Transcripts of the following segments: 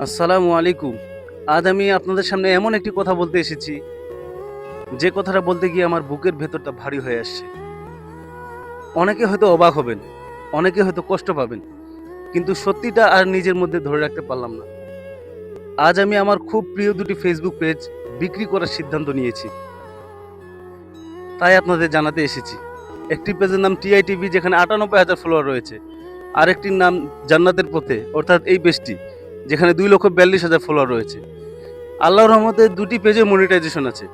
আসসালামু আলাইকুম। আজ আমি আপনাদের সামনে এমন একটি কথা বলতে এসেছি, যে কথাটা বলতে গিয়ে আমার বুকের ভেতরটা ভারী হয়ে আসছে। অনেকে হয়তো অবাক হবেন, অনেকে হয়তো কষ্ট পাবেন, কিন্তু সত্যিটা আর নিজের মধ্যে ধরে রাখতে পারলাম না। আজ আমি আমার খুব প্রিয় দুটি ফেসবুক পেজ বিক্রি করার সিদ্ধান্ত নিয়েছি। তাই আপনাদের জানাতে এসেছি। একটি পেজের নাম টিআইটিভি, যেখানে ৯৮,০০০ ফলোয়ার রয়েছে। আরেকটির নাম জান্নাতের পথে, অর্থাৎ এই পেজটি, যেখানে ২,৪২,০০০ ফলোয়ার রয়েছে। আল্লাহর রহমতে দুটি পেজে মনিটাইজেশন আছে।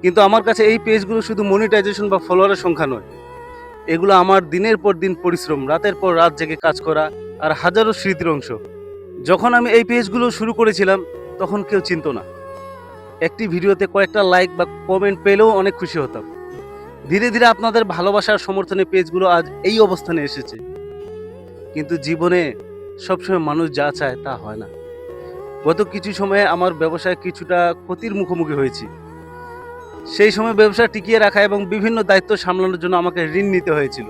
কিন্তু আমার কাছে এই পেজগুলো শুধু মনিটাইজেশন বা ফলোয়ারের সংখ্যা নয়, এগুলো আমার দিনের পর দিন পরিশ্রম, রাতের পর রাত জেগে কাজ করা আর হাজারো স্মৃতির অংশ। যখন আমি এই পেজগুলো শুরু করেছিলাম, তখন কেউ চিনতো না। একটি ভিডিওতে কয়েকটা লাইক বা কমেন্ট পেলেও অনেক খুশি হতাম। ধীরে ধীরে আপনাদের ভালোবাসার সমর্থনে পেজগুলো আজ এই অবস্থানে এসেছে। কিন্তু জীবনে সবসময় মানুষ যা চায় তা হয় না। গত কিছু সময়ে আমার ব্যবসায় কিছুটা ক্ষতির মুখোমুখি হয়েছি। সেই সময় ব্যবসা টিকিয়ে রাখা এবং বিভিন্ন দায়িত্ব সামলানোর জন্য আমাকে ঋণ নিতে হয়েছিল।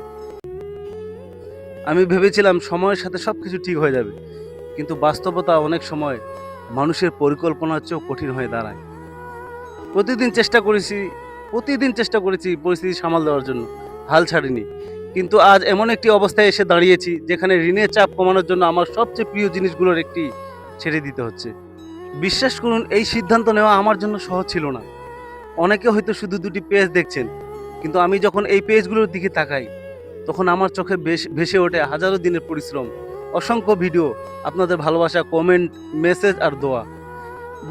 আমি ভেবেছিলাম সময়ের সাথে সবকিছু ঠিক হয়ে যাবে, কিন্তু বাস্তবতা অনেক সময় মানুষের পরিকল্পনার চেয়েও কঠিন হয়ে দাঁড়ায়। প্রতিদিন চেষ্টা করেছি প্রতিদিন চেষ্টা করেছি পরিস্থিতি সামাল দেওয়ার জন্য, হাল ছাড়িনি। কিন্তু আজ এমন একটি অবস্থায় এসে দাঁড়িয়েছি, যেখানে ঋণের চাপ কমানোর জন্য আমার সবচেয়ে প্রিয় জিনিসগুলোর একটি ছেড়ে দিতে হচ্ছে। বিশ্বাস করুন, এই সিদ্ধান্ত নেওয়া আমার জন্য সহজ ছিল না। অনেকে হয়তো শুধু দুটি পেজ দেখছেন, কিন্তু আমি যখন এই পেজগুলোর দিকে তাকাই, তখন আমার চোখে ভেসে ওঠে হাজারো দিনের পরিশ্রম, অসংখ্য ভিডিও, আপনাদের ভালোবাসা, কমেন্ট, মেসেজ আর দোয়া।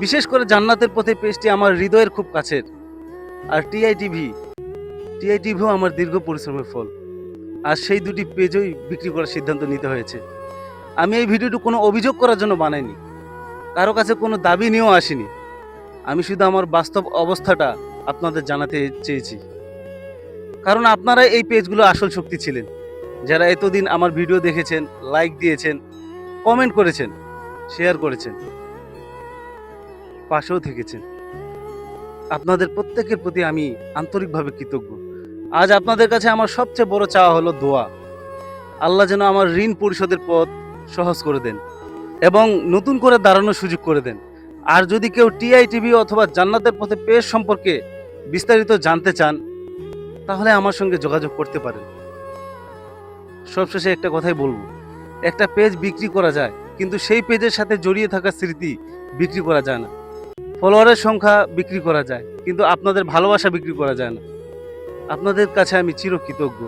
বিশেষ করে জান্নাতের পথে পেজটি আমার হৃদয়ের খুব কাছের। আর টিআইটিভিও আমার দীর্ঘ পরিশ্রমের ফল। আর সেই দুটি পেজই বিক্রি করার সিদ্ধান্ত নিতে হয়েছে। আমি এই ভিডিওটি কোনো অভিযোগ করার জন্য বানাইনি, কারো কাছে কোনো দাবি নিয়েও আসিনি। আমি শুধু আমার বাস্তব অবস্থাটা আপনাদের জানাতে চেয়েছি। কারণ আপনারাই এই পেজগুলো আসল শক্তি ছিলেন, যারা এতদিন আমার ভিডিও দেখেছেন, লাইক দিয়েছেন, কমেন্ট করেছেন, শেয়ার করেছেন, পাশেও থেকেছেন। আপনাদের প্রত্যেকের প্রতি আমি আন্তরিকভাবে কৃতজ্ঞ। আজ আপনাদের কাছে আমার সবচেয়ে বড় চাওয়া হলো দোয়া। আল্লাহ যেন আমার ঋণ পরিশোধের পথ সহজ করে দেন এবং নতুন করে দাঁড়ানোর সুযোগ করে দেন। আর যদি কেউ টিআইটিভি অথবা জান্নাতের পথে পেজ সম্পর্কে বিস্তারিত জানতে চান, তাহলে আমার সঙ্গে যোগাযোগ করতে পারেন। সবশেষে একটা কথাই বলবো, একটা পেজ বিক্রি করা যায়, কিন্তু সেই পেজের সাথে জড়িয়ে থাকা স্মৃতি বিক্রি করা যায় না। ফলোয়ারের সংখ্যা বিক্রি করা যায়, কিন্তু আপনাদের ভালোবাসা বিক্রি করা যায় না। আপনাদের কাছে আমি চিরকৃতজ্ঞ।